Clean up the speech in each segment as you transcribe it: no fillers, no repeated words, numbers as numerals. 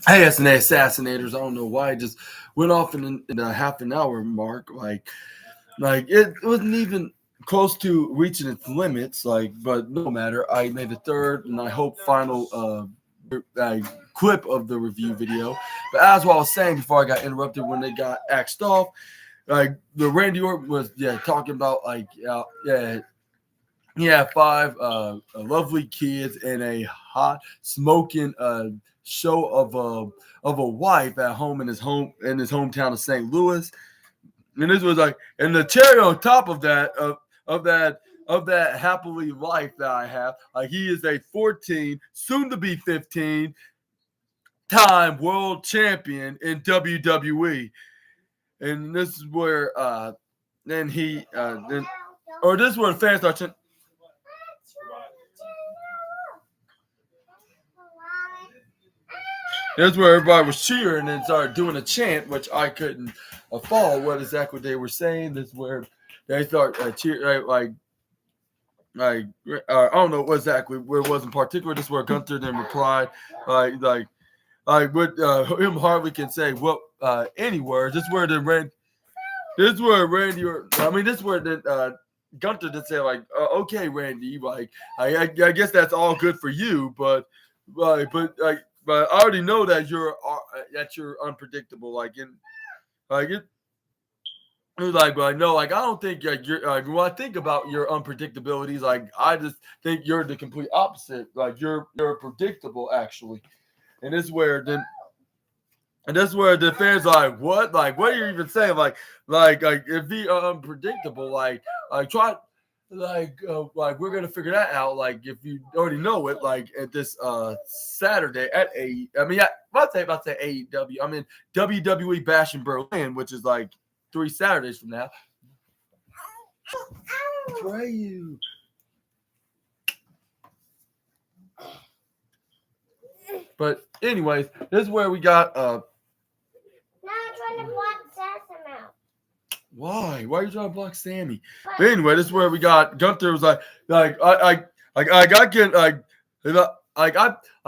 Hey, SNA assassinators. I don't know why it just went off in the half an hour mark. Like it wasn't even close to reaching its limits. But no matter. I made the third and I hope final clip of the review video. But as what I was saying before I got interrupted when they got axed off, like the Randy Orton was talking about he had five lovely kids and a hot smoking show of a wife at home in his hometown of St. Louis. And this was like, and the cherry on top of that of that of that happily life that I have, like he is a 14, soon to be 15 time world champion in WWE. And this is where then he then or this is where the fans start chanting. That's where everybody was cheering and started doing a chant, which I couldn't follow what exactly they were saying. This is where they start cheering, I don't know what exactly where it was in particular. This is where Gunther then replied, what him hardly can say what any words. This is where this is where Randy, this is where Gunther did say okay, Randy, I guess that's all good for you, but I already know that you're unpredictable. It was like, but no, I don't think you're. When I think about your unpredictabilities, I just think you're the complete opposite. You're predictable actually, and this is where the fans are like, what? What are you even saying? If he unpredictable, try. We're gonna figure that out. If you already know it, at this Saturday at I'd say AEW. I'm in WWE Bash in Berlin, which is 3 Saturdays from now. Pray you. But anyways, this is where we got Now I'm trying to block Sassam out. Why? Why are you trying to block Sammy? But anyway, this is where we got Gunther was I'm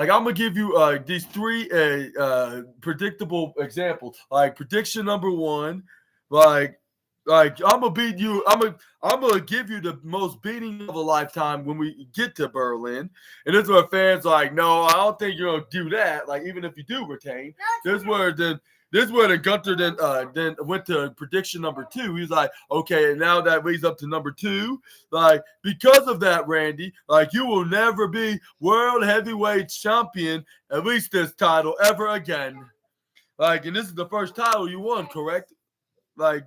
gonna give you these 3 predictable examples. Prediction number 1, I'm gonna beat you. I'm gonna give you the most beating of a lifetime when we get to Berlin. And this is where fans no, I don't think you're gonna do that. Even if you do retain, this is where the Gunther then went to prediction number 2. He's like, okay, now that leads up to number 2. Because of that, Randy, you will never be world heavyweight champion, at least this title, ever again. And this is the first title you won, correct? But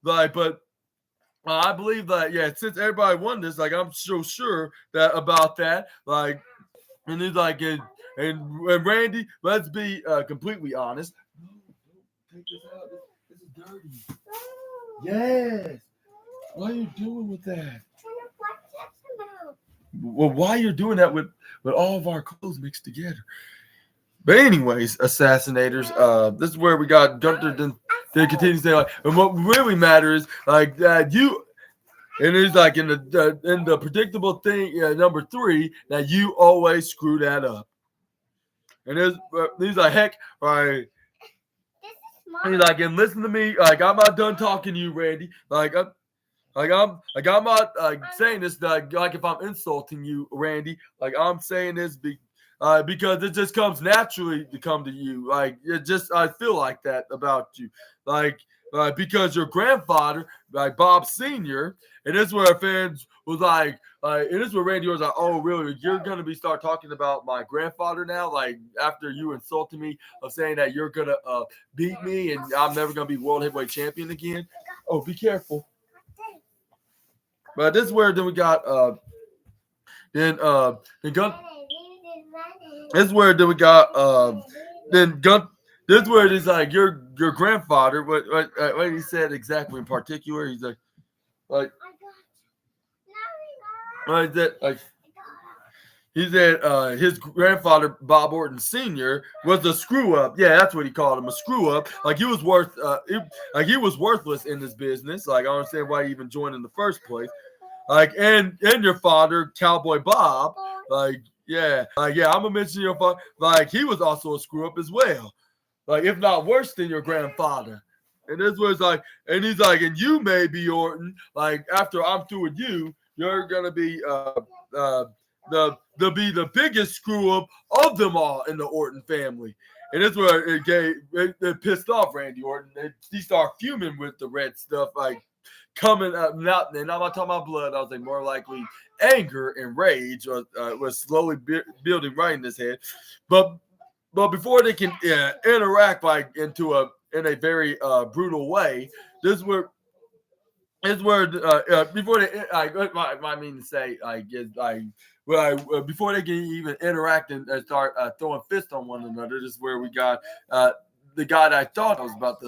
I believe that, since everybody won this, I'm so sure that about that. And he's and Randy, let's be completely honest. Take this out. This is dirty. Yes. What are you doing with that? I'm trying to block Sassam out. Well, why you're doing that with all of our clothes mixed together? But anyways, assassinators. This is where we got Gunther. Then continues to say and what really matters that you. And it's in the predictable thing number 3 that you always screw that up. And he's heck, right. He's and listen to me. I'm not done talking to you, Randy. I'm not saying this if I'm insulting you, Randy. I'm saying this because it just comes naturally to come to you. I feel like that about you. Because your grandfather, Bob Sr., and this is where fans was and this is where Randy was oh, really? You're going to start talking about my grandfather now? After you insulted me of saying that you're going to beat me and I'm never going to be world heavyweight champion again? Oh, be careful. But this is where then we got, this is where then we got, this is where it is your grandfather, what he said exactly in particular, he's he said his grandfather, Bob Orton Sr., was a screw up. Yeah, that's what he called him, a screw up. He was he was worthless in this business. I don't understand why he even joined in the first place. And your father, Cowboy Bob, Yeah, yeah, I'm gonna mention your father. Like, he was also a screw up as well. Like, if not worse than your grandfather. And this was like, and he's like, and you may be Orton. Like, after I'm through with you, you're gonna be the biggest screw up of them all in the Orton family. And that's where it pissed off Randy Orton. He started fuming with the red stuff, like coming up. And I'm not talking about blood. I was like, more likely anger and rage was slowly building right in his head. But before they can interact like in a very brutal way, this is where before they I mean to say before they can even interact and start throwing fists on one another. This is where we got the guy that I thought was about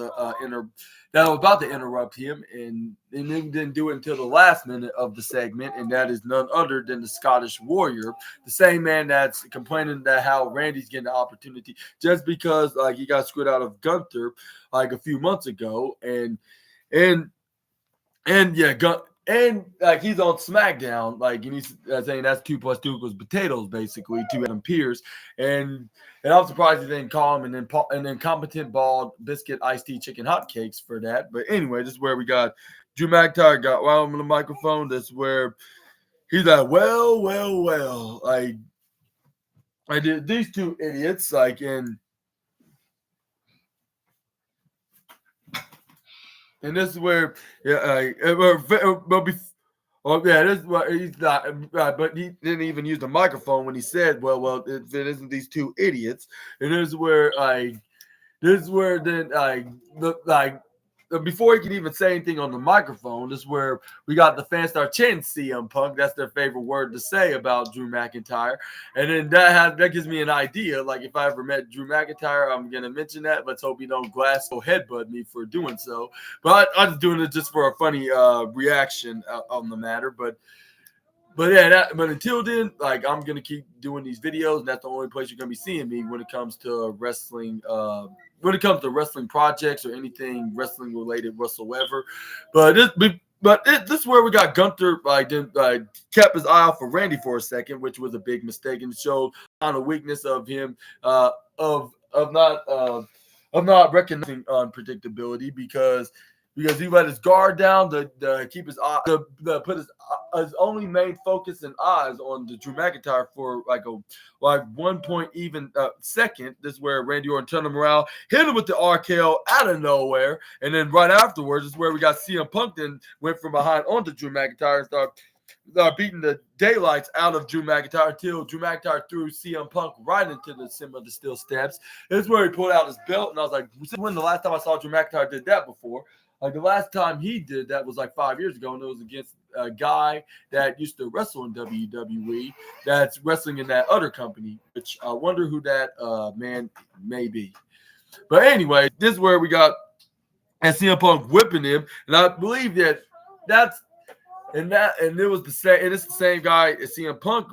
to interrupt him, and then didn't do it until the last minute of the segment, and that is none other than the Scottish Warrior, the same man that's complaining that how Randy's getting the opportunity just because like he got screwed out of Gunther like a few months ago, and yeah, and like he's on SmackDown, like, and he's saying that's 2 plus 2 equals potatoes, basically, to Adam Pearce, and I'm surprised he didn't call him and then competent bald biscuit iced tea chicken hotcakes for that. But anyway, this is where we got Drew McIntyre got while on the microphone. That's where he's like, well, like I did these two idiots, like and this is where, yeah, this is what he's not, but he didn't even use the microphone when he said, well, if it isn't these two idiots, and this is where then, before he could even say anything on the microphone, this is where we got the fans start chanting CM Punk. That's their favorite word to say about Drew McIntyre. And then that gives me an idea. Like, if I ever met Drew McIntyre, I'm going to mention that. Let's hope he don't headbutt me for doing so. But I'm just doing it just for a funny reaction on the matter. But yeah, but until then, like, I'm gonna keep doing these videos, and that's the only place you're gonna be seeing me when it comes to wrestling. When it comes to wrestling projects or anything wrestling related whatsoever. This is where we got Gunther kept his eye out for Randy for a second, which was a big mistake, and showed on a weakness of him of not recognizing unpredictability because he let his guard down to keep his eye put his only main focus and eyes on the Drew McIntyre for like 1 point even second. This is where Randy Orton turned him around, hit him with the RKO out of nowhere, and then right afterwards is where we got CM Punk then went from behind onto Drew McIntyre and started beating the daylights out of Drew McIntyre until Drew McIntyre threw CM Punk right into the symbol of the steel steps. This is where he pulled out his belt, and I was like, when the last time I saw Drew McIntyre did that before? Like, the last time he did that was like 5 years ago, and it was against a guy that used to wrestle in WWE that's wrestling in that other company, which I wonder who that man may be. But anyway, this is where we got CM Punk whipping him, and I believe that it was the same, and it's the same guy as CM Punk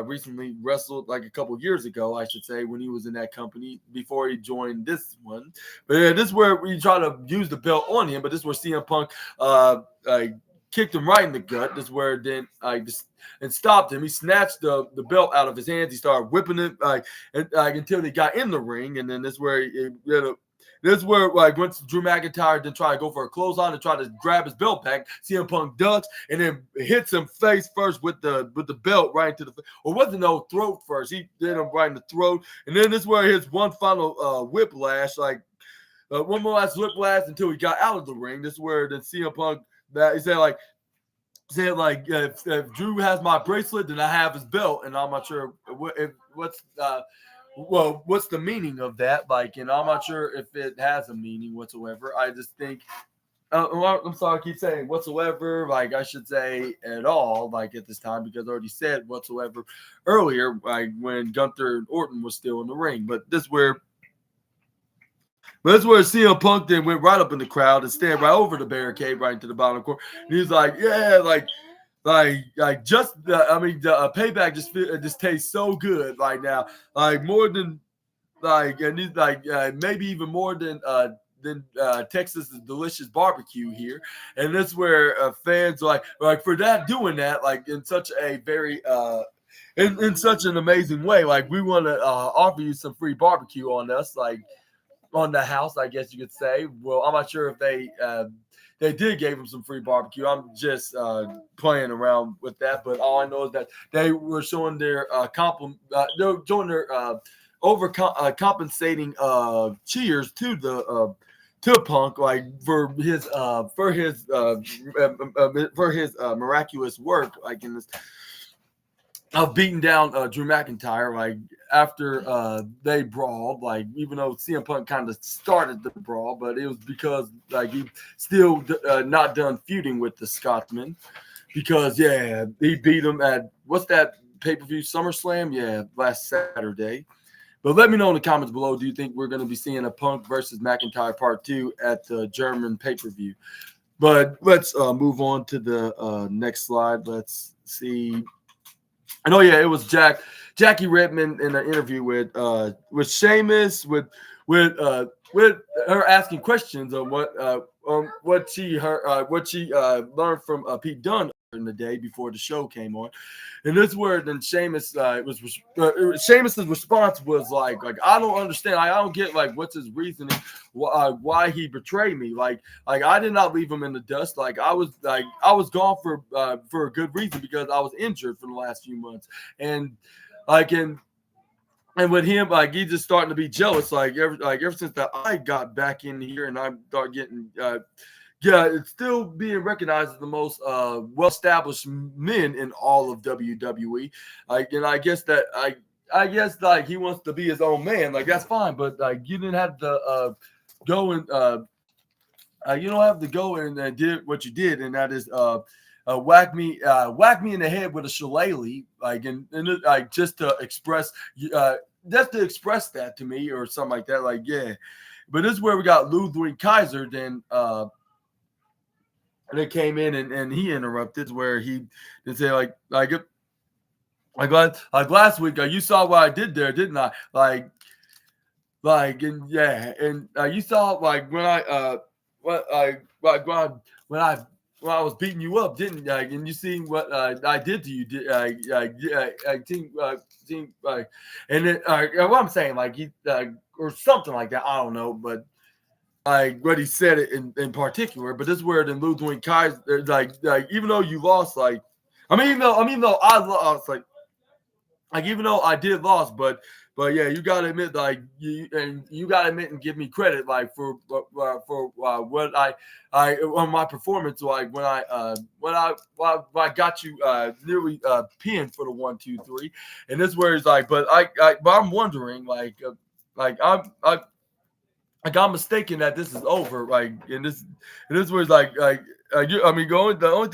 recently wrestled like a couple years ago, I should say, when he was in that company before he joined this one. But yeah, this is where we try to use the belt on him, but this is where CM Punk kicked him right in the gut. This is where then and stopped him. He snatched the belt out of his hands. He started whipping it until they got in the ring, and then this is where this is where, like, once Drew McIntyre then try to go for a clothesline and try to grab his belt back, CM Punk ducks and then hits him face first with the belt right into the, or wasn't no throat first. He did him right in the throat, and then this is where his one final whiplash, one more last whiplash until he got out of the ring. This is where then CM Punk he said if Drew has my bracelet, then I have his belt, and I'm not sure what's the meaning of that? Like, and I'm not sure if it has a meaning whatsoever. I just think, I'm sorry, I keep saying whatsoever. Like, I should say at all, like, at this time, because I already said whatsoever earlier, like when Gunther and Orton was still in the ring. But this is where CM Punk then went right up in the crowd and stared right over the barricade, right into the bottom corner. And he's like, yeah, the payback just tastes so good right now, like more than and he's maybe even more than Texas's delicious barbecue here. And that's where fans like for that doing that, like, in such a very in such an amazing way. Like we want to offer you some free barbecue on us, like on the house, I guess you could say. Well, I'm not sure if they did gave him some free barbecue. I'm just playing around with that, but all I know is that they were showing their they were showing their compensating cheers to Punk, like for his miraculous work, like in this of beating down Drew McIntyre, like after they brawled, like even though CM Punk kind of started the brawl, but it was because like he still not done feuding with the Scotsman, because he beat him at what's that pay-per-view, SummerSlam, last Saturday. But let me know in the comments below, do you think we're going to be seeing a Punk versus McIntyre part 2 at the German pay-per-view? But let's move on to the next slide. Let's see. I know, it was Jackie Redmond in an interview with Sheamus, with her asking questions on what she learned from Pete Dunne in the day before the show came on, and this where then Sheamus's response was like I don't understand, I don't get like what's his reasoning, why he betrayed me, like I did not leave him in the dust, I was gone for a good reason, because I was injured for the last few months, and and with him, he's just starting to be jealous. Ever since that I got back in here and I start getting, it's still being recognized as the most well-established men in all of WWE. And I guess that I guess he wants to be his own man. That's fine, but you didn't have to go and you don't have to go and did what you did, and that is whack me in the head with a shillelagh, just to express that to me or something like that. But this is where we got Ludwig Kaiser then and it came in and he interrupted, where he did say like last week, you saw what I did there, didn't I? And you saw when I when I was beating you up, didn't you? And you seen what I did to you? And then what I'm saying, he or something like that. I don't know, but what he said it in particular. But this is where then Ludwig Kaiser, even though you lost, even though I lost, even though I did lost, but you gotta admit, you gotta admit and give me credit, for what I on my performance, when I got you nearly pinned for the 1-2-3, and this is where he's but I'm wondering, I'm mistaken that this is over, and this where it's the only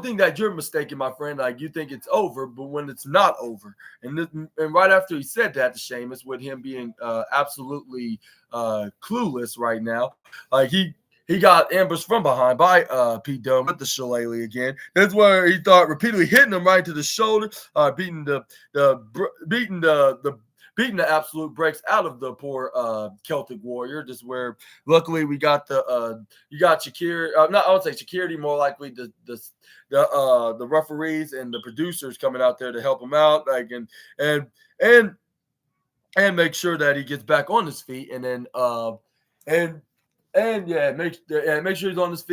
thing that you're mistaken, my friend, you think it's over, but when it's not over, and right after he said that to Sheamus, with him being absolutely clueless right now, he got ambushed from behind by Pete Dunne with the shillelagh again. That's where he thought repeatedly hitting him right to the shoulder, beating the absolute brakes out of the poor Celtic Warrior. Just where luckily we got you got security. I would say security, more likely the referees and the producers coming out there to help him out, and make sure that he gets back on his feet, and then make sure he's on his feet.